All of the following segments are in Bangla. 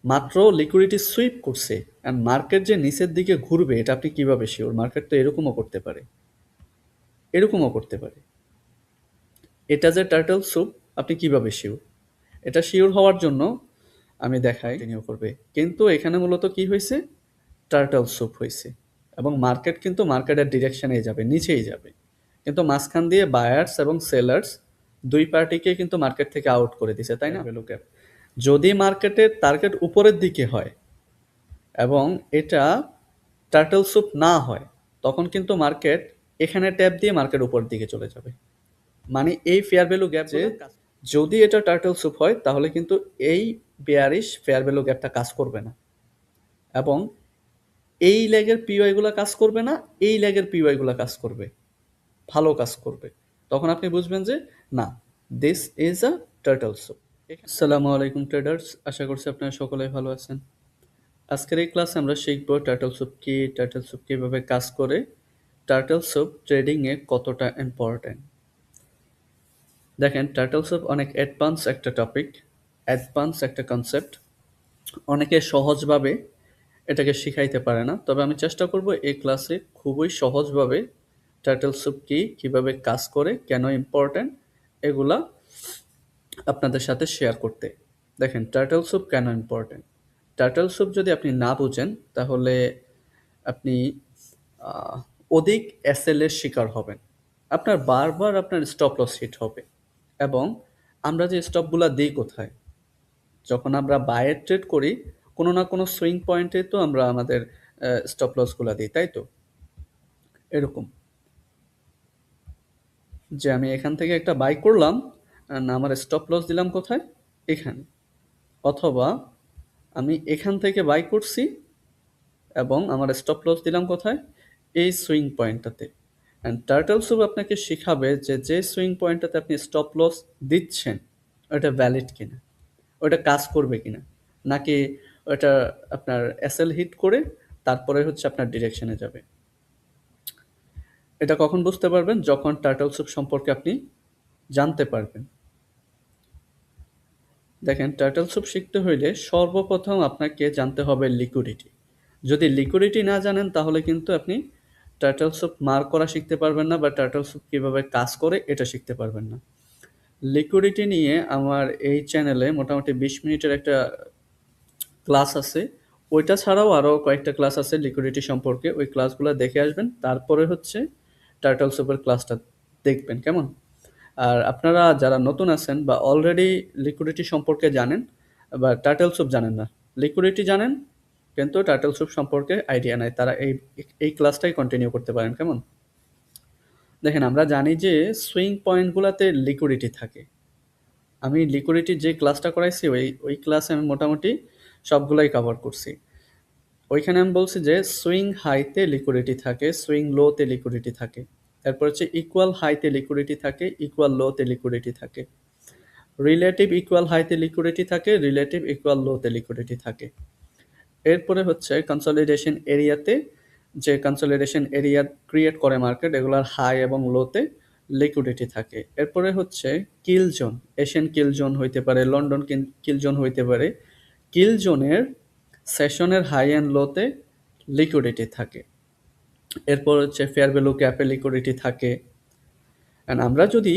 মাত্র লিকুইডিটি সুইপ করছে, অ্যান্ড মার্কেট যে নিচের দিকে ঘুরবে এটা আপনি কিভাবে শিওর? মার্কেট তো এরকমও করতে পারে, এরকমও করতে পারে। এটা যে টার্টল স্যুপ আপনি কিভাবে শিওর? এটা শিওর হওয়ার জন্য আমি দেখাই কন্টিনিউ করবে, কিন্তু এখানে মূলত কি হয়েছে? টার্টল স্যুপ হয়েছে, এবং মার্কেট কিন্তু মার্কেটের ডিরেকশনেই যাবে, নিচেই যাবে, কিন্তু মাঝখান দিয়ে বায়ার্স এবং সেলার্স দুই পার্টিকে কিন্তু মার্কেট থেকে আউট করে দিছে, তাই না? Value gap. যদি মার্কেটের টার্গেট উপরের দিকে হয় এবং এটা টার্টল স্যুপ না হয়, তখন কিন্তু মার্কেট এখানে ট্যাপ দিয়ে মার্কেট উপরের দিকে চলে যাবে। মানে এই ফেয়ার ভ্যালু গ্যাপ, যে যদি এটা টার্টল স্যুপ হয় তাহলে কিন্তু এই বেয়ারিশ ফেয়ার ভ্যালু গ্যাপটা কাজ করবে না, এবং এই লেগের পিওয়াই গুলা কাজ করবে না, এই লেগের পিওয়াই গুলা কাজ করবে, ভালো কাজ করবে। তখন আপনি বুঝবেন যে না, this is a turtle soup. আসসালামু আলাইকুম ট্রেডার্স, আশা করছি আপনারা সকলেই ভালো আছেন। আজকের এই ক্লাসে আমরা শিখব টার্টল স্যুপ কি, টার্টল স্যুপ কিভাবে কাজ করে, টার্টল স্যুপ ট্রেডিংয়ে কতটা ইম্পর্টেন্ট। দেখেন, টার্টল স্যুপ অনেক অ্যাডভান্স একটা টপিক, অ্যাডভান্স একটা কনসেপ্ট। অনেকে সহজভাবে এটাকে শিখাইতে পারে না, তবে আমি চেষ্টা করব এই ক্লাসে খুবই সহজভাবে টার্টল স্যুপ কি, কিভাবে কাজ করে, কেন ইম্পর্টেন্ট, এগুলা আপনাদের সাথে শেয়ার করতে। দেখেন, টার্টল স্যুপ কেন ইম্পর্টেন্ট। টার্টল স্যুপ যদি আপনি না বুঝেন তাহলে আপনি আহ, অধিক এসএল এর শিকার হবেন, আপনার বারবার আপনার স্টপ লস হিট হবে। এবং আমরা যে স্টপগুলা দিই কোথায়? যখন আমরা বায়ার ট্রেড করি, কোনো না কোনো সুইং পয়েন্টে তো আমরা আমাদের স্টপ লসগুলা দিই, তাই তো? এরকম যে আমি এখান থেকে একটা বাই করলাম, and আমার স্টপ লস দিলাম কোথায়? এখানে। অথবা আমি এখান থেকে বাই করছি এবং আমার স্টপ লস দিলাম কোথায়? এই সুইং পয়েন্টটাতে। অ্যান্ড টার্টল স্যুপ আপনাকে শিখাবে যে যে সুইং পয়েন্টটাতে আপনি স্টপ লস দিচ্ছেন ওটা ভ্যালিড কিনা, ওটা কাজ করবে কিনা, নাকি ওটা আপনার এসএল হিট করে তারপরে হচ্ছে আপনার ডিরেকশনে যাবে। এটা কখন বুঝতে পারবেন? যখন টার্টল স্যুপ সম্পর্কে আপনি জানতে পারবেন। দেখেন, টার্টল স্যুপ শিখতে হইলে সর্বপ্রথম আপনাকে জানতে হবে লিকুইডিটি। যদি লিকুইডিটি না জানেন তাহলে কিন্তু আপনি টার্টল স্যুপ মার্ক করা শিখতে পারবেন না, বা টার্টল স্যুপ কীভাবে কাজ করে এটা শিখতে পারবেন না। লিকুইডিটি নিয়ে আমার এই চ্যানেলে মোটামুটি 20 মিনিটের একটা ক্লাস আছে। ওইটা ছাড়াও আরও কয়েকটা ক্লাস আছে লিকুইডিটি সম্পর্কে, ওই ক্লাসগুলো দেখে আসবেন, তারপরে হচ্ছে টার্টল স্যুপের ক্লাসটা দেখবেন, কেমন? আর আপনারা যারা নতুন আছেন বা অলরেডি লিকুইডিটি সম্পর্কে জানেন বা টার্টল স্যুপ জানেন না, লিকুইডিটি জানেন কিন্তু টার্টল স্যুপ সম্পর্কে আইডিয়া নাই, তারা এই এই ক্লাসটাই কন্টিনিউ করতে পারেন, কেমন? দেখেন, আমরা জানি যে সুইং পয়েন্টগুলোতে লিকুইডিটি থাকে। আমি লিকুইডিটির যে ক্লাসটা করাইছি ওই ক্লাসে আমি মোটামুটি সবগুলাই কভার করছি। ওইখানে আমি বলছি যে সুইং হাইতে লিকুইডিটি থাকে, সুইং লোতে লিকুইডিটি থাকে, তারপর হচ্ছে ইকুয়াল হাইতে লিকুইডিটি থাকে, ইকুয়াল লোতে লিকুইডিটি থাকে, রিলেটিভ ইকুয়াল হাইতে লিকুইডিটি থাকে, রিলেটিভ ইকুয়াল লোতে লিকুইডিটি থাকে। এরপরে হচ্ছে কনসলিডেশন এরিয়াতে, যে কনসলিডেশন এরিয়া ক্রিয়েট করে মার্কেট, এগুলার হাই এবং লোতে লিকুইডিটি থাকে। এরপরে হচ্ছে কিল জোন, এশিয়ান কিল জোন হইতে পারে, লন্ডন কিল জোন হইতে পারে। কিল জোনের সেশনের হাই অ্যান্ড লোতে লিকুইডিটি থাকে। এরপর হচ্ছে ফেয়ার ভ্যালু গ্যাপে লিকুইডিটি থাকে। অ্যান্ড আমরা যদি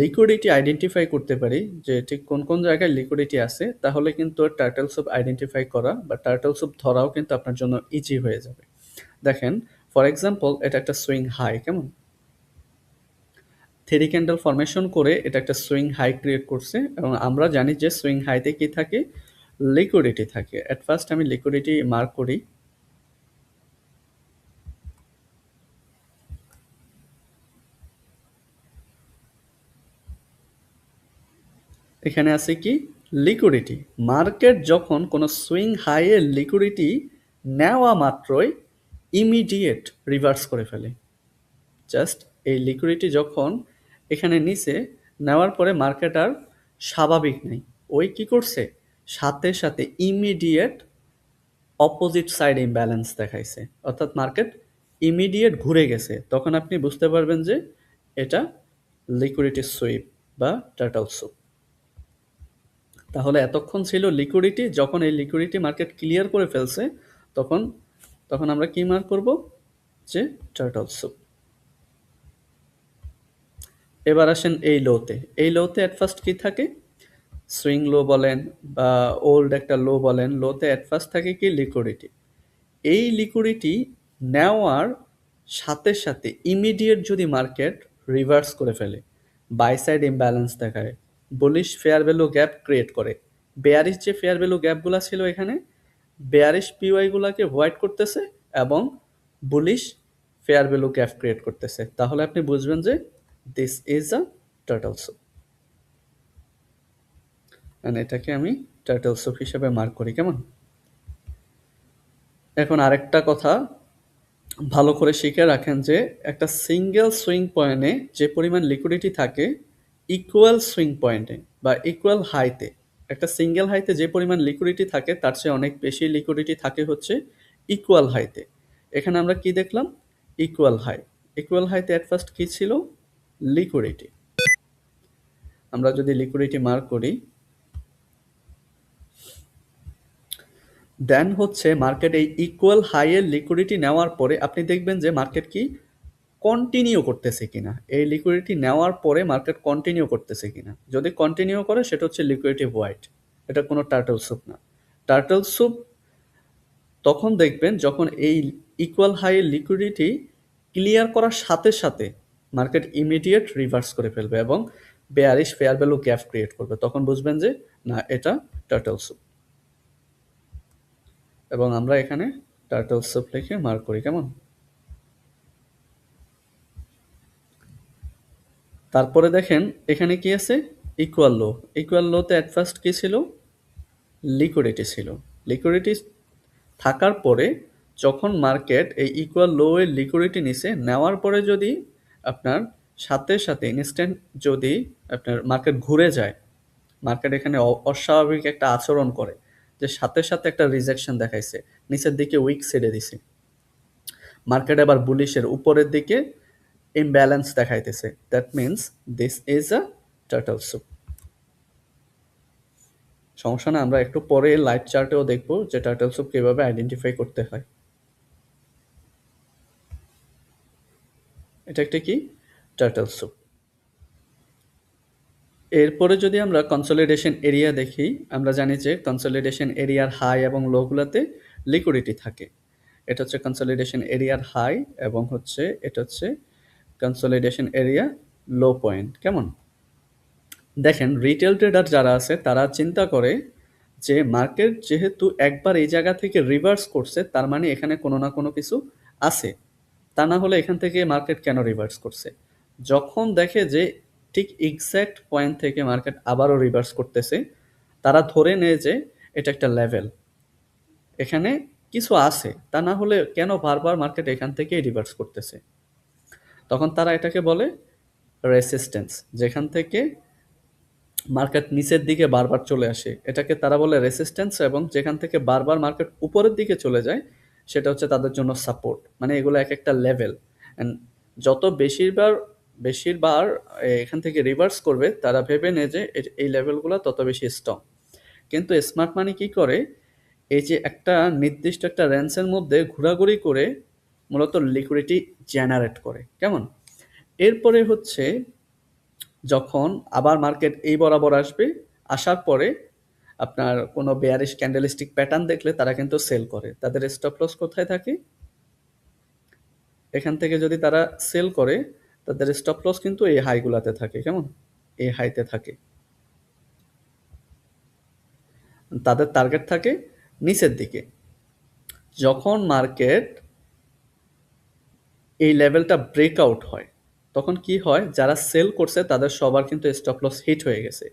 লিকুইডিটি আইডেন্টিফাই করতে পারি যে ঠিক কোন কোন জায়গায় লিকুইডিটি আছে, তাহলে কিন্তু টার্টল স্যুপ আইডেন্টিফাই করা বা টার্টল স্যুপ ধরাও কিন্তু আপনার জন্য ইজি হয়ে যাবে। দেখেন, ফর এক্সাম্পল, এটা একটা সুইং হাই, কেমন? 3 ক্যান্ডেল ফরমেশন করে এটা একটা সুইং হাই ক্রিয়েট করছে, এবং আমরা জানি যে সুইং হাইতে কি থাকে? লিকুইডিটি থাকে। অ্যাট ফার্স্ট আমি লিকুইডিটি মার্ক করি। এখানে আছে কি? লিকুইডিটি। মার্কেট যখন কোনো সুইং হাইয়ের লিকুইডিটি নেওয়া মাত্রই ইমিডিয়েট রিভার্স করে ফেলে। জাস্ট এই লিকুইডিটি যখন এখানে নিচে নেওয়ার পরে মার্কেট আর স্বাভাবিক নেই, ওই কি করছে? সাথে সাথে ইমিডিয়েট অপোজিট সাইড ইমব্যালেন্স দেখাইছে, অর্থাৎ মার্কেট ইমিডিয়েট ঘুরে গেছে। তখন আপনি বুঝতে পারবেন যে এটা লিকুইডিটি সুইপ বা টার্টল স্যুপ। তাহলে এতক্ষণ ছিল লিকুইডিটি, যখন এই লিকুইডিটি মার্কেট ক্লিয়ার করে ফেলছে তখন তখন আমরা কি মার্ক করব, যে টার্টল স্যুপ। এবার আসেন এই লোতে। এই লোতে অ্যাট ফার্স্ট কি থাকে, সুইং লো বলেন বা ওল্ড একটা লো বলেন, লোতে অ্যাট ফার্স্ট থাকে কি লিকুইডিটি। এই লিকুইডিটি নেওয়ার সাথে সাথে ইমিডিয়েট যদি মার্কেট রিভার্স করে ফেলে, বাই সাইড ইমব্যালেন্স দেখায়, bullish fair value gap create করে, বেয়ারিশ যে ফেয়ার ভ্যালু গ্যাপগুলো ছিল এখানে বেয়ারিশ পিওয়াই গুলাকে হোয়াইট করতেছে এবং bullish fair value gap create করতেছে, তাহলে আপনি বুঝবেন যে this is a turtle soup. এটাকে আমি টার্টল স্যুপ হিসেবে মার্ক করি, কেমন? এখন আরেকটা কথা ভালো করে শিখে রাখেন যে একটা সিঙ্গেল সুইং পয়েন্টে যে পরিমাণ লিকুইডিটি থাকে, ইকুয়াল সুইং পয়েন্টে বা ইকুয়াল হাইতে, একটা সিঙ্গেল হাইতে যে পরিমাণ লিকুইডিটি থাকে তার চেয়ে অনেক বেশি লিকুইডিটি থাকে হচ্ছে ইকুয়াল হাইতে। এখানে আমরা কি দেখলাম, ইকুয়াল হাই। ইকুয়াল হাইতে অ্যাট ফার্স্ট কি ছিল, লিকুইডিটি। আমরা যদি লিকুইডিটি মার্ক করি, দেন হচ্ছে মার্কেট এই ইকুয়াল হাইয়ের লিকুইডিটি নেওয়ার পরে আপনি দেখবেন যে মার্কেট কি কন্টিনিউ করতেছে কিনা, এই লিকুইডিটি নেওয়ার পরে মার্কেট কন্টিনিউ করতেছে কিনা। যদি কন্টিনিউ করে সেটা হচ্ছে লিকুইডিটি হোয়াইট, এটা কোনো টার্টল স্যুপ না। টার্টল স্যুপ তখন দেখবেন যখন এই ইকুয়াল হাইয়ের লিকুইডিটি ক্লিয়ার করার সাথে সাথে মার্কেট ইমিডিয়েট রিভার্স করে ফেলবে এবং bearish fair value gap create করবে, তখন বুঝবেন যে না, এটা টার্টল স্যুপ। এবং আমরা এখানে টার্টল স্যুপ লিখে মার্ক করি, কেমন? তারপরে দেখেন এখানে কি আছে, ইকুয়াল লো। ইকুয়াল লোতে অ্যাট ফার্স্ট কি ছিল, লিকুইডিটি ছিল। লিকুইডিটি থাকার পরে যখন মার্কেট এই ইকুয়াল লো এর লিকুইডিটি নিছে, নেওয়ার পরে যদি আপনার সাথে সাথে ইনস্ট্যান্ট যদি আপনার মার্কেট ঘুরে যায়, মার্কেট এখানে অস্বাভাবিক একটা আচরণ করে, যে সাথে সাথে একটা রিজেকশন দেখাইছে, নিচের দিকে উইক ছেড়ে দিছে, মার্কেট আবার বুলিশের উপরের দিকে ইমব্যালেন্স দেখাইতেছে, that means this is a turtle soup. সমস্যা না, আমরা একটু পরে লাইভ চার্টেও দেখবো যে টার্টল স্যুপ কিভাবে আইডেন্টিফাই করতে হয়। এটা একটা কি, টার্টল স্যুপ। এরপরে যদি আমরা কনসলিডেশন এরিয়া দেখি, আমরা জানি যে কনসলিডেশন এরিয়ার হাই এবং লোগুলোতে লিকুইডিটি থাকে। এটা হচ্ছে কনসলিডেশন এরিয়ার হাই এবং হচ্ছে এটা হচ্ছে কনসলিডেশন এরিয়া লো পয়েন্ট, কেমন? দেখেন রিটেল ট্রেডার যারা আছে তারা চিন্তা করে যে মার্কেট যেহেতু একবার এই জায়গা থেকে রিভার্স করছে, তার মানে এখানে কোনো না কোনো কিছু আছে, তা না হলে এখান থেকে মার্কেট কেন রিভার্স করছে। যখন দেখে যে ঠিক এক্স্যাক্ট পয়েন্ট থেকে মার্কেট আবারও রিভার্স করতেছে, তারা ধরে নেয় যে এটা একটা লেভেল, এখানে কিছু আছে, তা না হলে কেন বারবার মার্কেট এখান থেকেই রিভার্স করতেছে। তখন তারা এটাকে বলে রেসিস্ট্যান্স, যেখান থেকে মার্কেট নিচের দিকে বারবার চলে আসে এটাকে তারা বলে রেসিস্ট্যান্স, এবং যেখান থেকে বারবার মার্কেট উপরের দিকে চলে যায় সেটা হচ্ছে তাদের জন্য সাপোর্ট। মানে এগুলো এক একটা লেভেল, অ্যান্ড যত বেশিরবার এখান থেকে রিভার্স করবে তারা ভেবে নেয় যে এই লেভেলগুলো তত বেশি স্ট্রং। কিন্তু স্মার্ট মানি কি করে, এই যে একটা নির্দিষ্ট একটা রেঞ্জের মধ্যে ঘোরাঘুরি করে মূলত লিকুইডিটি জেনারেট করে, কেমন? এরপরে হচ্ছে যখন আবার মার্কেট এই বরাবর আসবে, আসার পরে আপনার কোনো বেয়ারিশ ক্যান্ডেলস্টিক প্যাটার্ন দেখলে তারা কিন্তু সেল করে। তাদের স্টপ লস কোথায় থাকে, এখান থেকে যদি তারা সেল করে তাদের স্টপ লস কিন্তু এই হাইগুলাতে থাকে, কেমন? এই হাইতে থাকে। তাদের টার্গেট থাকে নিচের দিকে। যখন মার্কেট এই লেভেলটা ব্রেকআউট হয় তখন কি হয়, যারা সেল করছে তাদের সবার কিন্তু স্টপ লস হিট হয়ে গেছে।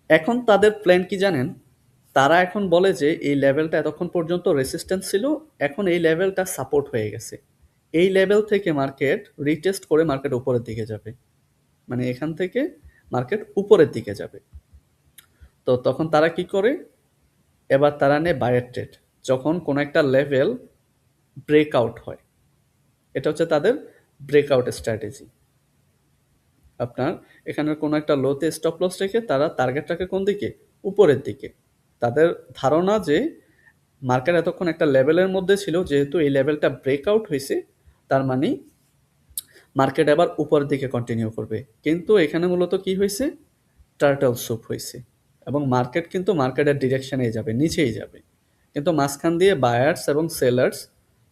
এখন তাদের প্ল্যান কি জানেন, তারা এখন বলে যে এই লেভেলটা এতক্ষণ পর্যন্ত রেসিস্ট্যান্স ছিল, এখন এই লেভেলটা সাপোর্ট হয়ে গেছে, এই লেভেল থেকে মার্কেট রিটেস্ট করে মার্কেট উপরের দিকে যাবে, মানে এখান থেকে মার্কেট উপরের দিকে যাবে। তো তখন তারা কি করে, এবার তারা নেয় বায়ার ট্রেড, যখন কোনো একটা লেভেল ব্রেকআউট হয়, এটা হচ্ছে তাদের ব্রেকআউট স্ট্র্যাটেজি। আপনার এখানের কোনো একটা লোতে স্টপ লস রেখে তারা টার্গেট রাখে কোন দিকে? উপরের দিকে। তাদের ধারণা যে মার্কেট এতক্ষণ একটা লেভেলের মধ্যে ছিল, যেহেতু এই লেভেলটা ব্রেকআউট হইছে, তার মানে মার্কেট আবার উপরের দিকে কন্টিনিউ করবে। কিন্তু এখানে মূলত কি হইছে? টার্টল স্যুপ হইছে। এবং মার্কেট কিন্তু মার্কেটের ডিরেকশনেই যাবে, নিচেই যাবে। কিন্তু মাঝখান দিয়ে বায়ার্স এবং সেলার্স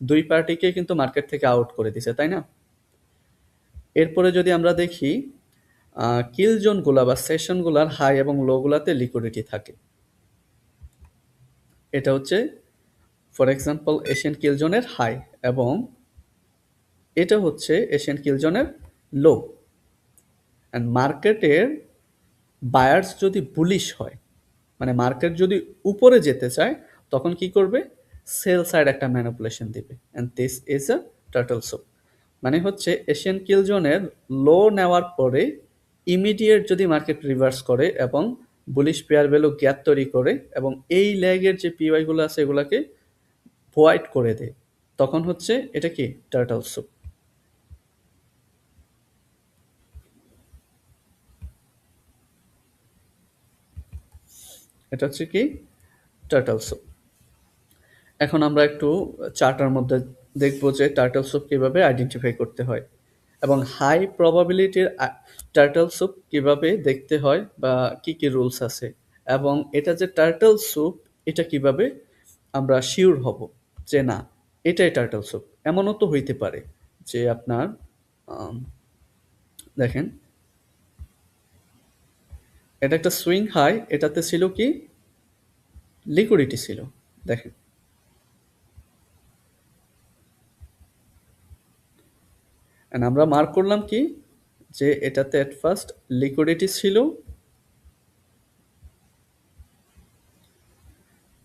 ২ পার্টিকেই কিন্তু মার্কেট থেকে আউট করে দিছে, তাই না? এরপরে যদি আমরা দেখি কিল জোনগুলা বা সেশনগুলার হাই এবং লো গুলাতে লিকুইডিটি থাকে। এটা হচ্ছে ফর এক্সাম্পল এশিয়ান কিল জোনের হাই এবং এটা হচ্ছে এশিয়ান কিল জোনের লো। অ্যান্ড মার্কেটের বায়ার্স যদি বুলিশ হয়, মানে মার্কেট যদি উপরে যেতে চায়, তখন কি করবে? সেল সাইড একটা ম্যানিপুলেশন দিবে, and this is a turtle soup. মানে হচ্ছে এশিয়ান কিল জোনের লো নেওয়ার পরে ইমিডিয়েট যদি মার্কেট রিভার্স করে এবং বুলিশ পেয়ার ভ্যালু গ্যাপ তৈরি করে এবং এই ল্যাগের যে পিওয়াইগুলো আছে এগুলাকে ভয়েড করে দেয়, তখন হচ্ছে এটা কি? Turtle soup. এটা হচ্ছে কি? Turtle soup. এখন আমরা একটু চার্টার মধ্যে দেখব যে টার্টল স্যুপ কিভাবে আইডেন্টিফাই করতে হয় এবং হাই প্রবাবিলিটির টার্টল স্যুপ কিভাবে দেখতে হয় বা কি কি রুলস আছে, এবং এটা যে টার্টল স্যুপ এটা কিভাবে আমরা শিওর হব যে না এটাই টার্টল স্যুপ। এমনও তো হইতে পারে যে আপনার আম, দেখেন এটা একটা সুইং হাই, এটাতে ছিল কি? লিকুইডিটি ছিল। দেখেন, and আমরা মার্ক করলাম কি যে এটাতে এট ফার্স্ট লিকুইডিটি ছিল,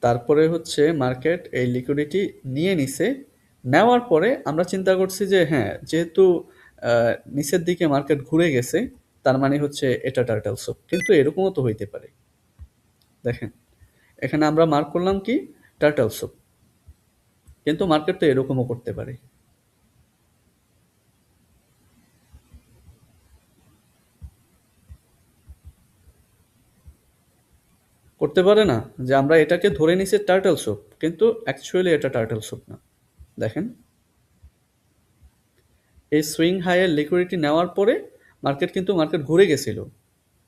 তারপরে হচ্ছে মার্কেট এই লিকুইডিটি নিয়ে নিছে। নেওয়ার পরে আমরা চিন্তা করছি যে হ্যাঁ, যেহেতু নিচের দিকে মার্কেট ঘুরে গেছে, তার মানে হচ্ছে এটা টার্টল স্যুপ। কিন্তু এরকমও তো হইতে পারে। দেখেন, এখানে আমরা মার্ক করলাম কি? Turtle soup. কিন্তু মার্কেট তো এরকমও করতে পারে। করতে পারে না যে আমরা এটাকে ধরে নিছি টার্টল স্যুপ, কিন্তু অ্যাকচুয়ালি এটা টার্টল স্যুপ না। দেখেন, এই সুইং হাইয়ের লিকুইডিটি নেওয়ার পরে মার্কেট ঘুরে গেছিল,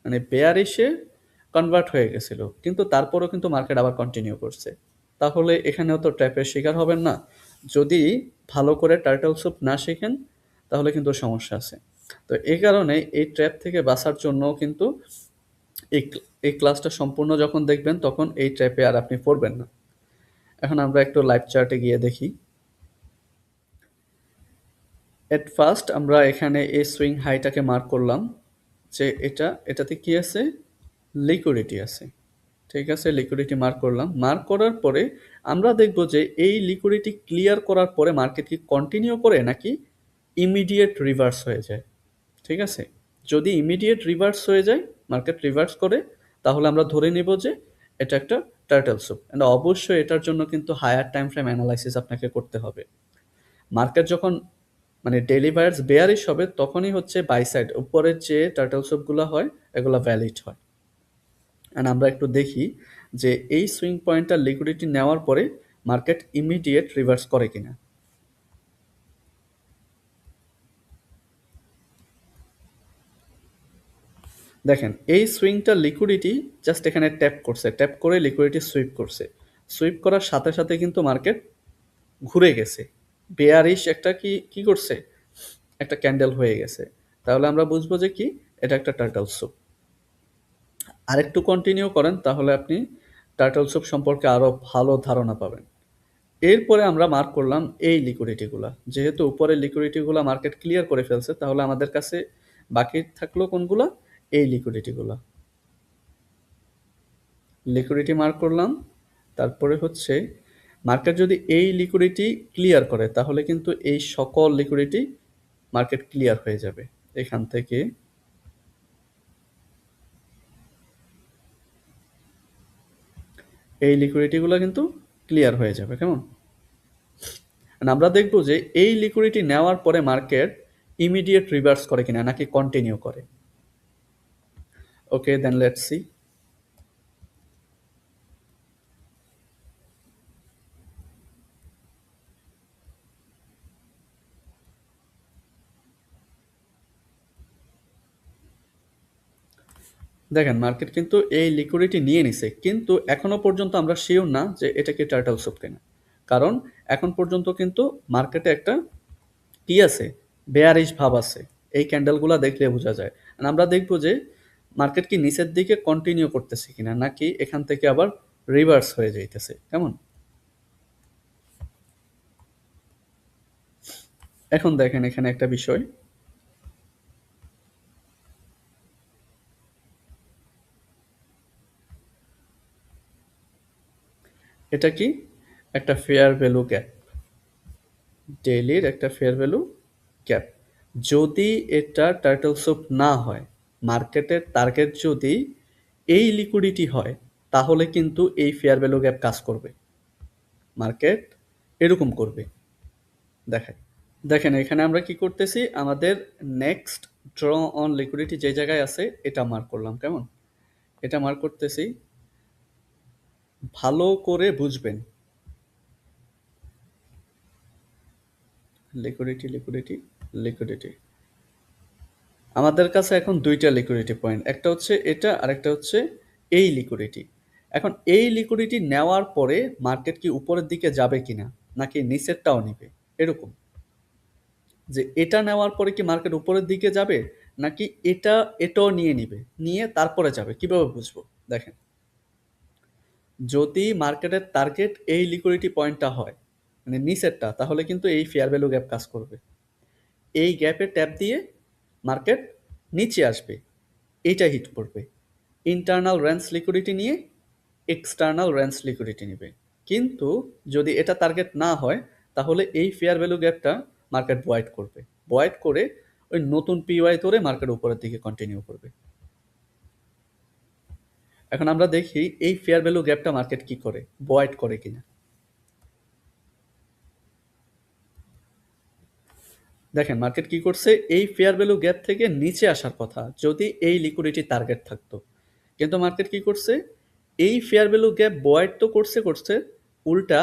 মানে বেয়ারিশে কনভার্ট হয়ে গেছিল, কিন্তু তারপরেও কিন্তু মার্কেট আবার কন্টিনিউ করছে। তাহলে এখানেও তো ট্র্যাপের শিকার হবেন না। যদি ভালো করে টার্টল স্যুপ না শেখেন তাহলে কিন্তু সমস্যা আছে। তো এই কারণে এই ট্র্যাপ থেকে বাঁচার জন্য কিন্তু এই এই ক্লাসটা সম্পূর্ণ যখন দেখবেন তখন এই ট্র্যাপে আর আপনি পড়বেন না। এখন আমরা একটু লাইভ চার্টে গিয়ে দেখি। এট ফার্স্ট আমরা এখানে এই সুইং হাইটাকে মার্ক করলাম যে এটাতে কি আছে? লিকুইডিটি আছে। ঠিক আছে, লিকুইডিটি মার্ক করলাম। মার্ক করার পরে আমরা দেখব যে এই লিকুইডিটি ক্লিয়ার করার পরে মার্কেট কি কন্টিনিউ করে নাকি ইমিডিয়েট রিভার্স হয়ে যায়। ঠিক আছে, যদি ইমিডিয়েট রিভার্স হয়ে যায়, মার্কেট রিভার্স করে, তাহলে আমরা ধরে নিব যে এটা একটা টার্টল স্যুপ। এন্ড অবশ্যই এটার জন্য কিন্তু হায়ার টাইম ফ্রেম অ্যানালাইসিস আপনাকে করতে হবে। মার্কেট যখন মানে ডেইলি বায়ার্স বেয়ারিশ হবে, তখনই হচ্ছে বাই সাইড উপরের যে টার্টল স্যুপগুলো হয় এগুলো ভ্যালিড হয়। অ্যান্ড আমরা একটু দেখি যে এই সুইং পয়েন্টটা লিকুইডিটি নেওয়ার পরে মার্কেট ইমিডিয়েট রিভার্স করে কিনা। দেখেন, এই সুইংটা লিকুইডিটি জাস্ট এখানে ট্যাপ করছে, ট্যাপ করে লিকুইডিটি সুইপ করছে। সুইপ করার সাথে সাথে কিন্তু মার্কেট ঘুরে গেছে, বেয়ারিশ একটা কি কি করছে? একটা ক্যান্ডেল হয়ে গেছে। তাহলে আমরা বুঝবো যে কি এটা একটা টার্টল স্যুপ। আরেকটু কন্টিনিউ করেন তাহলে আপনি টার্টল স্যুপ সম্পর্কে আরো ভালো ধারণা পাবেন। এরপরে আমরা মার্ক করলাম এই লিকুইডিটিগুলা। যেহেতু উপরের লিকুইডিটিগুলা মার্কেট ক্লিয়ার করে ফেলছে, তাহলে আমাদের কাছে বাকি থাকলো কোনগুলা? এই লিকুইডিটিগুলা। লিকুইডিটি মার্ক করলাম। তারপরে হচ্ছে মার্কেট যদি এই লিকুইডিটি ক্লিয়ার করে, তাহলে কিন্তু এই সকল লিকুইডিটি মার্কেট ক্লিয়ার হয়ে যাবে। এখান থেকে এই লিকুইডিটিগুলো কিন্তু ক্লিয়ার হয়ে যাবে। কেমন? And আমরা দেখব যে এই লিকুইডিটি নেওয়ার পরে মার্কেট ইমিডিয়েট রিভার্স করে কিনা নাকি কন্টিনিউ করে। ওকে, দেন লেটস সি। দেখেন মার্কেট কিন্তু এই লিকুইডিটি নিয়ে নিছে, কিন্তু এখনো পর্যন্ত আমরা শিওর না যে এটা কি টার্টল সুপ কিনা। কারণ এখন পর্যন্ত কিন্তু মার্কেটে একটা কি আছে, বেয়ারিশ ভাব আছে। এই ক্যান্ডেলগুলা দেখলে বোঝা যায়। আর আমরা দেখব যে মার্কেট কি নিচের দিকে কন্টিনিউ করতেছে কিনা, নাকি এখান থেকে আবার রিভার্স হয়ে যাইতেছে। কেমন? এখন দেখেন এখানে একটা বিষয়, এটা কি একটা ফেয়ার ভ্যালু গ্যাপ, ডেইলির একটা ফেয়ার ভ্যালু গ্যাপ। যদি এটা টার্টল সুপ না হয়, মার্কেটের টার্গেট যদি এই লিকুইডিটি হয়, তাহলে কিন্তু এই ফেয়ার ভ্যালু গ্যাপ কাজ করবে। মার্কেট এরকম করবে। দেখেন, দেখেন এখানে আমরা কি করতেছি, আমাদের নেক্সট ড্র অন লিকুইডিটি যে জায়গায় আছে এটা মার্ক করলাম। কেমন? এটা মার্ক করতেছি, ভালো করে বুঝবেন। লিকুইডিটি লিকুইডিটি লিকুইডিটি, আমাদের কাছে এখন দুইটা লিকুইডিটি পয়েন্ট, একটা হচ্ছে এটা আর একটা হচ্ছে এই লিকুইডিটি। এখন এই লিকুইডিটি নেওয়ার পরে মার্কেট কি উপরের দিকে যাবে কিনা, নাকি নিচেরটাও নিবে, এরকম। যে এটা নেওয়ার পরে কি মার্কেট উপরের দিকে যাবে, নাকি এটাও নিয়ে নিবে, নিয়ে তারপরে যাবে, কিভাবে বুঝবো? দেখেন, যদি মার্কেটের টার্গেট এই লিকুইডিটি পয়েন্টটা হয়, মানে নিচেরটা, তাহলে কিন্তু এই ফেয়ার ভ্যালু গ্যাপ কাজ করবে। এই গ্যাপে ট্যাপ দিয়ে মার্কেট নিচে আসবে, এইটা হিট করবে। ইন্টারনাল রেঞ্জ লিকুইডিটি নিয়ে এক্সটার্নাল রেঞ্জ লিকুইডিটি নেবে। কিন্তু যদি এটা টার্গেট না হয়, তাহলে এই ফেয়ার ভ্যালু গ্যাপটা মার্কেট ভয়েড করবে। ভয়েড করে ওই নতুন পিওয়াই ধরে মার্কেট উপরের দিকে কন্টিনিউ করবে। এখন আমরা দেখি এই ফেয়ার ভ্যালু গ্যাপটা মার্কেট কি করে, ভয়েড করে কিনা। দেখেন মার্কেট কি করছে, এই ফেয়ার ভ্যালু গ্যাপ থেকে নিচে আসার কথা যদি এই লিকুইডিটি টার্গেট থাকতো, কিন্তু মার্কেট কি করছে, এই ফেয়ার ভ্যালু গ্যাপ ভয়েড তো করছে করছে, উল্টা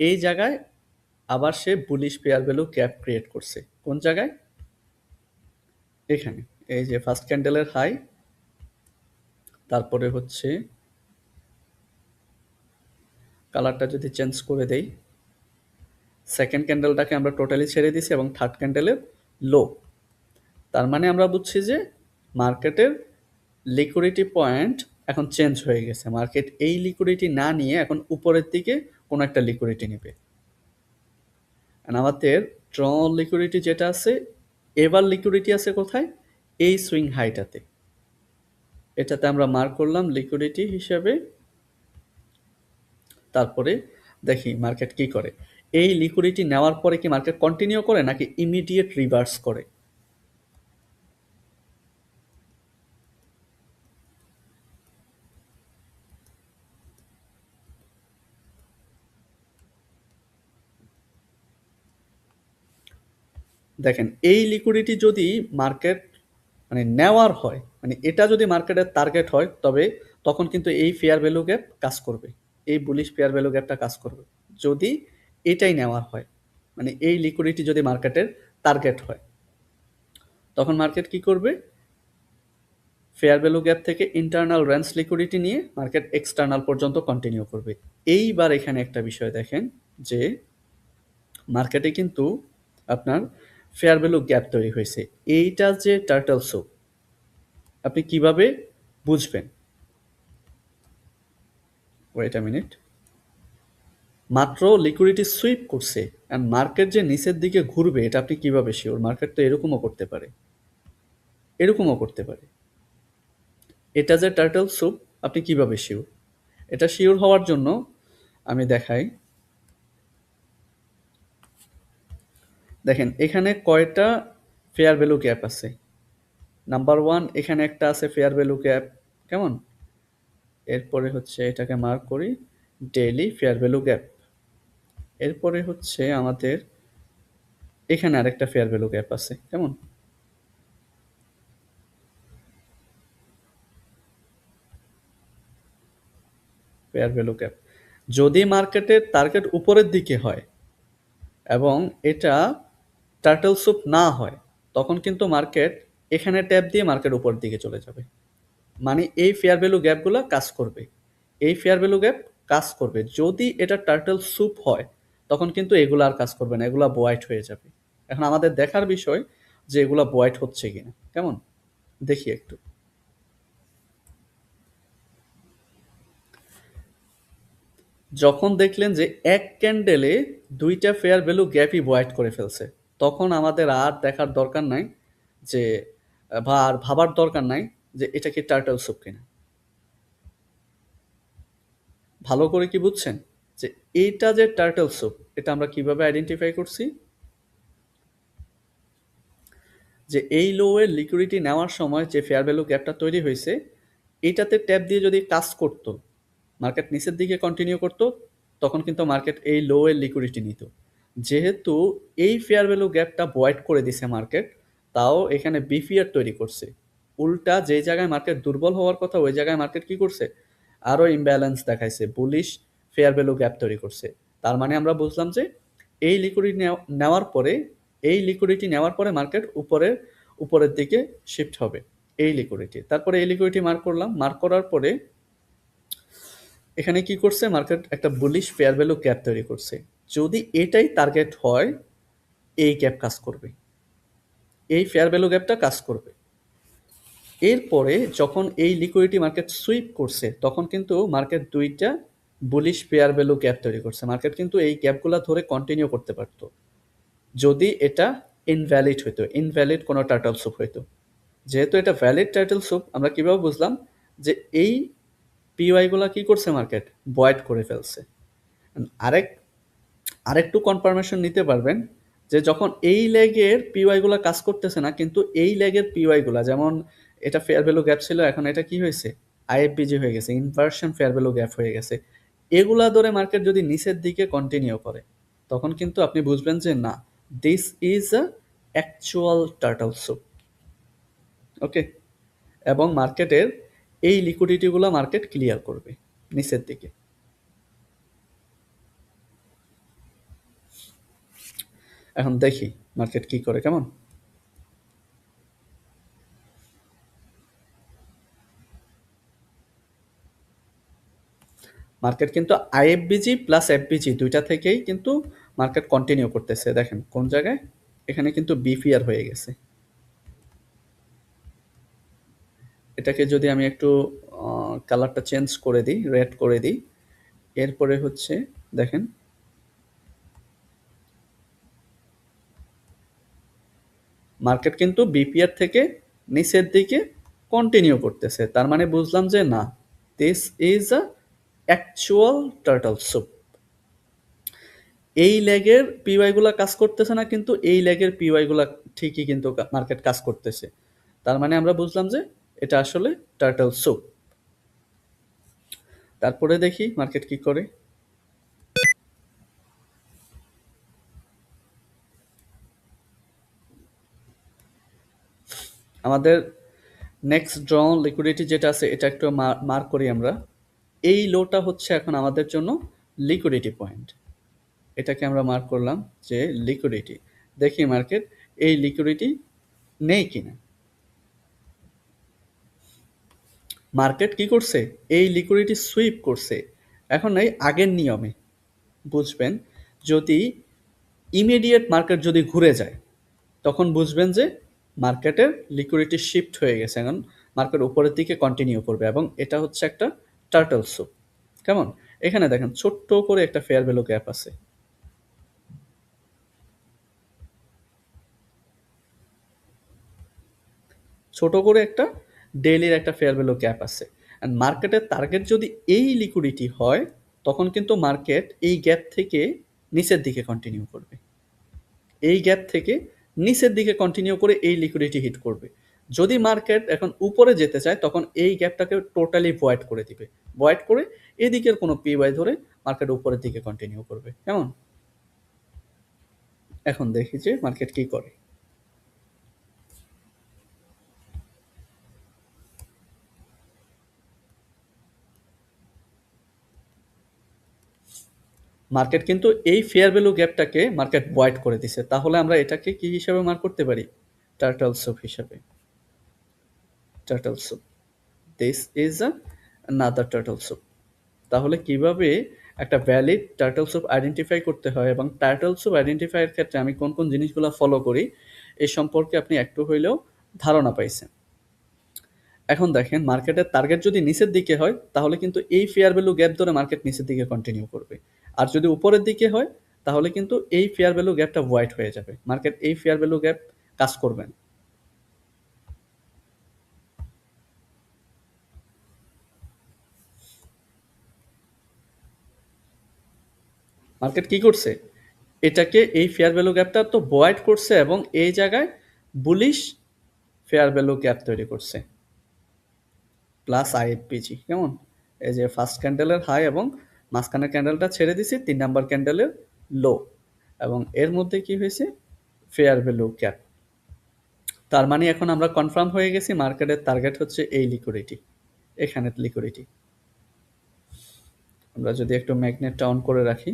এই জায়গায় আবার সে bullish fair value gap create করছে। কোন জায়গায়? এখানে। এই যে ফার্স্ট ক্যান্ডেলের হাই, তারপরে হচ্ছে কালারটা যদি চেঞ্জ করে দেই, সেকেন্ড ক্যান্ডেলটাকে আমরা টোটালি ছেড়ে দিছি এবং থার্ড ক্যান্ডেলের লো। তার মানে আমরা বুঝছি যে মার্কেটের লিকুইডিটি পয়েন্ট এখন চেঞ্জ হয়ে গেছে। মার্কেট এই লিকুইডিটি না নিয়ে এখন উপরের দিকে কোনো একটা লিকুইডিটি নেবে। আমাদের ড্র লিকুইডিটি যেটা আছে, এবার লিকুইডিটি আছে কোথায়? এই সুইং হাইটাতে। এটাতে আমরা মার্ক করলাম লিকুইডিটি হিসেবে। তারপরে দেখি মার্কেট কি করে। এই লিকুইডিটি নেওয়ার পরে কি মার্কেট কন্টিনিউ করে, নাকি ইমিডিয়েট রিভার্স করে? দেখেন, এই লিকুইডিটি যদি মার্কেট মানে নেওয়ার হয়, মানে এটা যদি মার্কেটের টার্গেট হয়, তবে তখন কিন্তু এই ফেয়ার ভ্যালু গ্যাপ কাজ করবে। এই বুলিশ ফেয়ার ভ্যালু গ্যাপটা কাজ করবে যদি এটাই নেওয়ার হয়, মানে এই লিকুইডিটি যদি মার্কেটের টার্গেট হয়, তখন মার্কেট কি করবে, ফেয়ার ভ্যালু গ্যাপ থেকে ইন্টারনাল রেঞ্জ লিকুইডিটি নিয়ে মার্কেট এক্সটার্নাল পর্যন্ত কন্টিনিউ করবে। এইবার এখানে একটা বিষয় দেখেন যে মার্কেটে কিন্তু আপনার ফেয়ার ভ্যালু গ্যাপ তৈরি হয়েছে। এইটা যে টার্টল সুপ, আপনি কিভাবে বুঝবেন? ওয়েট আ মিনিট, মাত্র লিকুইডিটি সুইপ করছে, আর মার্কেট যে নিচের দিকে ঘুরবে এটা আপনি কিভাবে শিওর? মার্কেট তো এরকমও করতে পারে, এরকমও করতে পারে। এটা যে টার্টল সুপ, আপনি কিভাবে শিওর? এটা শিওর হওয়ার জন্য আমি দেখাই। দেখেন এখানে কয়টা ফেয়ার ভ্যালু গ্যাপ আছে। নাম্বার ওয়ান, এখানে একটা আছে ফেয়ার ভ্যালু গ্যাপ। কেমন? এরপরে হচ্ছে এটাকে মার্ক করি ডেইলি ফেয়ার ভ্যালু গ্যাপ। এরপরে হচ্ছে আমাদের এখানে আরেকটা ফেয়ার ভ্যালু গ্যাপ আছে। কেমন? Fair value gap. যদি মার্কেটের টার্গেট উপরের দিকে হয় এবং এটা টার্টল স্যুপ না হয়, তখন কিন্তু মার্কেট এখানে ট্যাপ দিয়ে মার্কেট উপরের দিকে চলে যাবে। মানে এই ফেয়ার ভ্যালু গ্যাপগুলো কাজ করবে, এই ফেয়ার ভ্যালু গ্যাপ কাজ করবে। যদি এটা টার্টল স্যুপ হয়, তখন কিন্তু এগুলো আর কাজ করবে না, এগুলা হোয়াইট হয়ে যাবে। এখন আমাদের দেখার বিষয় যে এগুলা হোয়াইট হচ্ছে কিনা। কেমন, দেখি একটু। যখন দেখলেন যে এক ক্যান্ডেলে দুইটা ফেয়ার ভ্যালু গ্যাপই হোয়াইট করে ফেলছে, তখন আমাদের আর দেখার দরকার নাই যে বা আর ভাবার দরকার নাই যে এটা কি টার্টল স্যুপ কিনা। ভালো করে কি বুঝছেন যে এইটা যে টার্টল স্যুপ, এটা আমরা কিভাবে আইডেন্টিফাই করছি? যে এই লো এর লিকুইডিটি নেওয়ার সময় যে ফেয়ার ভ্যালু গ্যাপটা তৈরি হয়েছে, এইটাতে ট্যাপ দিয়ে যদি কাজ করতো, মার্কেট নিচের দিকে কন্টিনিউ করতো, তখন কিন্তু মার্কেট এই লো এর লিকুইডিটি নিত। যেহেতু এই ফেয়ার ভ্যালু গ্যাপটা ভয়েড করে দিছে মার্কেট, তাও এখানে বিফিআর তৈরি করছে। উল্টা যে জায়গায় মার্কেট দুর্বল হওয়ার কথা, ওই জায়গায় মার্কেট কি করছে, আরও ইমব্যালেন্স দেখাইছে, বুলিশ ফেয়ার ভ্যালু গ্যাপ তৈরি করছে। তার মানে আমরা বুঝলাম যে এই লিকুইডিটি নেওয়ার পরে, এই লিকুইডিটি নেওয়ার পরে মার্কেট উপরের দিকে শিফট হবে, এই লিকুইডিটি। তারপরে এই লিকুইডিটি মার্ক করলাম, মার্ক করার পরে এখানে কি করছে মার্কেট, একটা বুলিশ ফেয়ার ভ্যালু গ্যাপ তৈরি করছে। যদি এটাই টার্গেট হয়, এই গ্যাপ কাজ করবে, এই ফেয়ার ভ্যালু গ্যাপটা কাজ করবে। এরপরে যখন এই লিকুইডিটি মার্কেট সুইপ করছে, তখন কিন্তু মার্কেট দুইটা বুলিশ ফেয়ার ভ্যালু গ্যাপ তৈরি করছে। মার্কেট কিন্তু এই গ্যাপগুলো ধরে কন্টিনিউ করতে পারতো যদি এটা ইনভ্যালিড হইতো, ইনভ্যালিড কোনো টার্টল স্যুপ হইতো। যেহেতু এটা ভ্যালিড টার্টল স্যুপ, আমরা কিভাবে বুঝলাম যে এই পিওয়াইগুলো কি করছে, মার্কেট ভয়েড করে ফেলছে। আরেক আরেকটু কনফার্মেশন নিতে পারবেন যে যখন এই লেগের পিওয়াইগুলো কাজ করতেছে না, কিন্তু এই লেগের পিওয়াইগুলো, যেমন এটা ফেয়ার ভ্যালু গ্যাপ ছিল, এখন এটা কি হয়েছে, আইএফবিজি হয়ে গেছে, ইনভার্সন ফেয়ার ভ্যালু গ্যাপ হয়ে গেছে। এগুলা ধরে মার্কেট যদি নিচের দিকে কন্টিনিউ করে, তখন কিন্তু আপনি বুঝবেন যে না, this is a actual turtle soup. Okay, এবং মার্কেটের এই লিকুইডিটিগুলো মার্কেট ক্লিয়ার করবে নিচের দিকে। এখন দেখি মার্কেট কি করে। কেমন, মার্কেট কিন্তু আইএফবিজি প্লাস এফবিজি দুইটা থেকেই কিন্তু মার্কেট কন্টিনিউ করতেছে। দেখেন কোন জায়গায়, এখানে কিন্তু বিফিআর হয়ে গেছে। এটাকে যদি আমি একটু কালারটা চেঞ্জ করে দিই, রেড করে দিই, এরপরে হচ্ছে দেখেন মার্কেট কিন্তু বিপিআর থেকে নিচের দিকে কন্টিনিউ করতেছে। তার মানে বুঝলাম যে না, this is a actual turtle soup. এই লেগের পিওয়াই গুলা কাজ করতেছে না, কিন্তু এই লেগের পিওয়াই গুলা ঠিকই কিন্তু মার্কেট কাজ করতেছে। তার মানে আমরা বুঝলাম যে এটা আসলে টার্টল স্যুপ। তারপরে দেখি মার্কেট কি করে। আমাদের নেক্সট ড্রন লিকুইডিটি যেটা আছে, এটা একটু মার্ক করি আমরা। এই লোটা হচ্ছে এখন আমাদের জন্য লিকুইডিটি পয়েন্ট। এটাকে আমরা মার্ক করলাম যে লিকুইডিটি। দেখি মার্কেট এই লিকুইডিটি নেই কিনা। মার্কেট কি করছে, এই লিকুইডিটি সুইপ করছে। এখন এই আগের নিয়মে বুঝবেন, যদি ইমিডিয়েট মার্কেট যদি ঘুরে যায়, তখন বুঝবেন যে মার্কেটের লিকুইডিটি শিফট হয়ে গেছে, এখন মার্কেট উপরের দিকে কন্টিনিউ করবে, এবং এটা হচ্ছে একটা টার্টল স্যুপ। কেমন, এখানে দেখেন ছোট্ট করে একটা ফেয়ার ভ্যালু গ্যাপ আছে, ছোট করে একটা ডেইলির একটা ফেয়ার ভ্যালু গ্যাপ আছে। অ্যান্ড মার্কেটের টার্গেট যদি এই লিকুইডিটি হয়, তখন কিন্তু মার্কেট এই গ্যাপ থেকে নিচের দিকে কন্টিনিউ করবে, এই গ্যাপ থেকে নিচের দিকে কন্টিনিউ করে এই লিকুইডিটি হিট করবে। যদি মার্কেট এখন উপরে যেতে চায়, তখন এই গ্যাপটাকে টোটালি ভয়েড করে দিবে, ভয়েড করে এদিকের কোনো পিওয়াই ধরে মার্কেট উপরের দিকে কন্টিনিউ করবে। কেমন, এখন দেখি যে মার্কেট কি করে। মার্কেট কিন্তু এই ফেয়ার ভ্যালু গ্যাপটাকে মার্কেট ভয়েড করে দিছে, তাহলে আমরা এটাকে কি হিসাবে মার্ক করতে পারি? টার্টল সুপ হিসাবে। Turtle soup, this is a another turtle soup. তাহলে কিভাবে একটা ভ্যালিড টার্টল সুপ আইডেন্টিফাই করতে হয় এবং টার্টল সুপ আইডেন্টিফাইয়ের ক্ষেত্রে আমি কোন কোন জিনিসগুলো ফলো করি এই সম্পর্কে আপনি একটু হইলেও ধারণা পাইছেন। এখন দেখেন, মার্কেটের টার্গেট যদি নিচের দিকে হয় তাহলে কিন্তু এই ফেয়ার ভ্যালু গ্যাপ ধরে মার্কেট নিচের দিকে কন্টিনিউ করবে, আর যদি উপরের দিকে হয় তাহলে কিন্তু এই ফেয়ার ভ্যালু গ্যাপটা হোয়াইট হয়ে যাবে, মার্কেট এই ফেয়ার ভ্যালু গ্যাপ কাজ করবে না। মার্কেট কি করছে, এটাকে এই ফেয়ার ভ্যালু গ্যাপটা তো হোয়াইট করছে এবং এই জায়গায় বুলিশ ফেয়ার ভ্যালু গ্যাপ তৈরি করছে প্লাস আইএফপিজি। কেমন, এই যে ফার্স্ট ক্যান্ডেলের হাই এবং মাঝখানের ক্যান্ডেলটা ছেড়ে দিছি 3 নাম্বার ক্যান্ডেলের লো, এবং এর মধ্যে কি হয়েছে, ফেয়ার ভ্যালু গ্যাপ। তার মানে এখন আমরা কনফার্ম হয়ে গেছি মার্কেটের টার্গেট হচ্ছে এই লিকুইডিটি, এখানে লিকুইডিটি। আমরা যদি একটু ম্যাগনেটটা অন করে রাখি,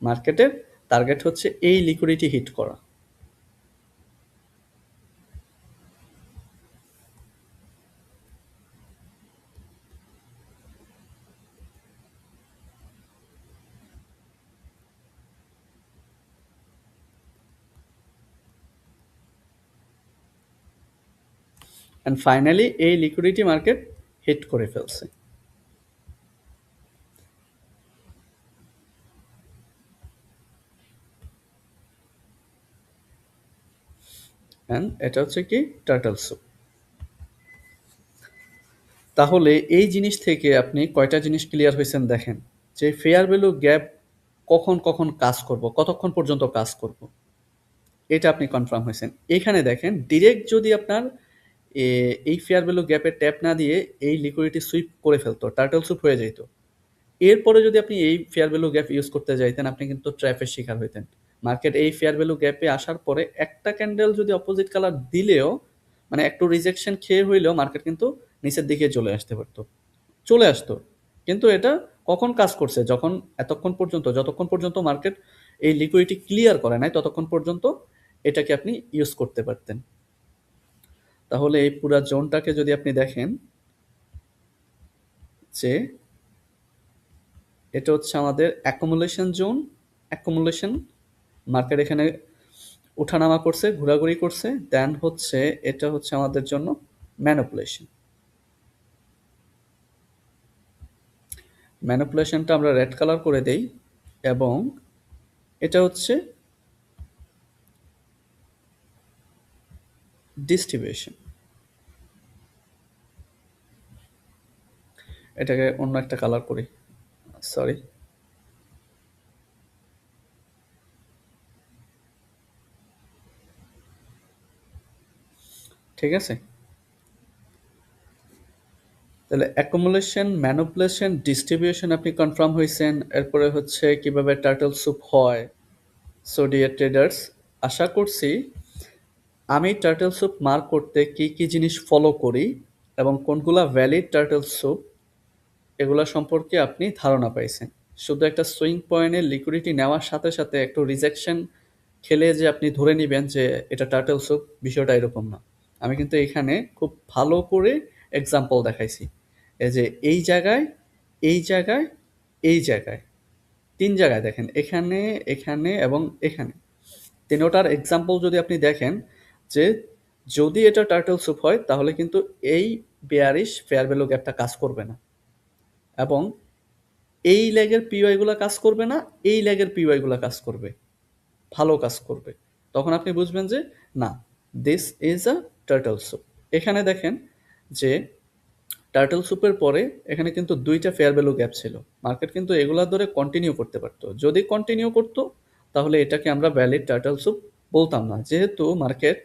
মার্কেটের টার্গেট হচ্ছে এই লিকুইডিটি হিট করা। অ্যান্ড ফাইনালি এই লিকুইডিটি মার্কেট হিট করে ফেলছে। অ্যান্ড এটা হচ্ছে কি, টার্টল সুপ। তাহলে এই জিনিস থেকে আপনি কয়টা জিনিস ক্লিয়ার হয়েছেন দেখেন, যে ফেয়ার ভ্যালু গ্যাপ কখন কখন কাজ করব, কতক্ষণ পর্যন্ত কাজ করব, এটা আপনি কনফার্ম হয়েছেন। এখানে দেখেন ডিরেক্ট যদি আপনার এই ফেয়ার ভ্যালু গ্যাপে ট্যাপ না দিয়ে এই লিকুইডিটি সুইপ করে ফেলতো, টার্টল সুপ হয়ে যেত, এরপরে যদি আপনি এই ফেয়ার ভ্যালু গ্যাপ ইউজ করতে যাইতেন আপনি কিন্তু ট্র্যাপের শিকার হইতেন। মার্কেট এই ফেয়ার ভ্যালু গ্যাপে আসার পরে একটা ক্যান্ডেল যদি অপোজিট কালার দিলেও, মানে একটু রিজেকশন খেয়ে হইলেও মার্কেট কিন্তু নিচের দিকে চলে আসতে পারতো, চলে আসতো। কিন্তু এটা কখন কাজ করছে, যখন এতক্ষণ পর্যন্ত, যতক্ষণ পর্যন্ত মার্কেট এই লিকুইডিটি ক্লিয়ার করে নাই ততক্ষণ পর্যন্ত এটাকে আপনি ইউজ করতে পারতেন। তাহলে এই পুরা জোনটাকে যদি আপনি দেখেন, যে এটা হচ্ছে আমাদের অ্যাকুমুলেশন জোন। অ্যাকুমুলেশন, মার্কেট এখানে ওঠানামা করছে, ঘোরাঘুরি করছে, দেন হচ্ছে এটা হচ্ছে আমাদের জন্য ম্যানিপুলেশন। ম্যানিপুলেশনটা আমরা রেড কালার করে দেই, এবং এটা হচ্ছে ডিস্ট্রিবিউশন। এটাকে অন্য একটা কালার করি, সরি। ঠিক আছে, তাহলে অ্যাকুমুলেশন, ম্যানিপুলেশন, ডিস্ট্রিবিউশন আপনি কনফার্ম হয়েছেন। এরপরে হচ্ছে কিভাবে টার্টল স্যুপ হয়। সো ডিয়ার ট্রেডার্স, আশা করছি আমি টার্টল স্যুপ মার্ক করতে কি কি জিনিস ফলো করি এবং কোনগুলা ভ্যালিড টার্টল স্যুপ, এগুলা সম্পর্কে আপনি ধারণা পাইছেন। শুধু একটা সুইং পয়েন্টে লিকুইডিটি নেওয়ার সাথে সাথে একটু রিজেকশন খেলে যে আপনি ধরে নিবেন যে এটা টার্টল স্যুপ, বিষয়টা এরকম না। আমি কিন্তু এখানে খুব ভালো করে এক্সাম্পল দেখাইছি। এই যে এই জায়গায়, এই জায়গায়, এই জায়গায়, ৩ জায়গায় দেখেন, এখানে, এখানে এবং এখানে। তিনোটার এক্সাম্পল যদি আপনি দেখেন, যে যদি এটা টার্টল স্যুপ হয় তাহলে কিন্তু এই বেয়ারিশ ফেয়ার ভ্যালু গ্যাপটা কাজ করবে না, এবং এই লেগের পিওয়াই গুলা কাজ করবে না, এই লেগের পিওয়াই গুলা কাজ করবে, ভালো কাজ করবে। তখন আপনি বুঝবেন যে না, this is a turtle soup. এখানে দেখেন যে টার্টল স্যুপের পরে এখানে কিন্তু 2টা ফেয়ার ভ্যালু গ্যাপ ছিল, মার্কেট কিন্তু এগুলা ধরে কন্টিনিউ করতে পারতো। যদি কন্টিনিউ করতো তাহলে এটাকে আমরা ভ্যালিড টার্টল স্যুপ বলতাম না, যেহেতু মার্কেট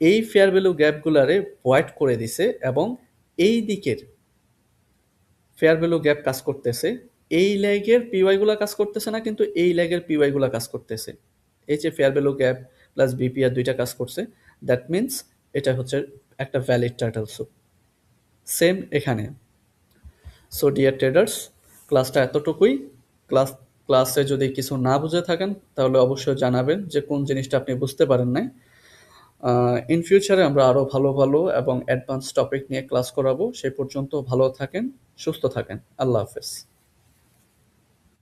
এই ফেয়ার ভ্যালু গ্যাপগুলারে ভয়েড করে দিছে এবং এই দিকের ফেয়ার ভ্যালু গ্যাপ কাজ করতেছে, এই লেগের পিওয়াই গুলা কাজ করতেছে না, কিন্তু এই লেগের পিওয়াই গুলা কাজ করতেছে। এই যে fair value gap plus BPR দুইটা কাজ করছে, দ্যাট মিনস এটা হচ্ছে একটা ভ্যালিড টার্টল স্যুপ। সেম এখানে। সো ডিয়ার ট্রেডার্স, ক্লাসটা এতটুকুই। ক্লাস ক্লাসে যদি কিছু না বুঝে থাকেন তাহলে অবশ্যই জানাবেন যে কোন জিনিসটা আপনি বুঝতে পারেন নাই। ইন ফিউচারে আমরা আরো ভালো, ভালো এবং অ্যাডভান্স টপিক নিয়ে ক্লাস করাবো। সেই পর্যন্ত ভালো থাকেন, সুস্থ থাকেন। আল্লাহ হাফেজ।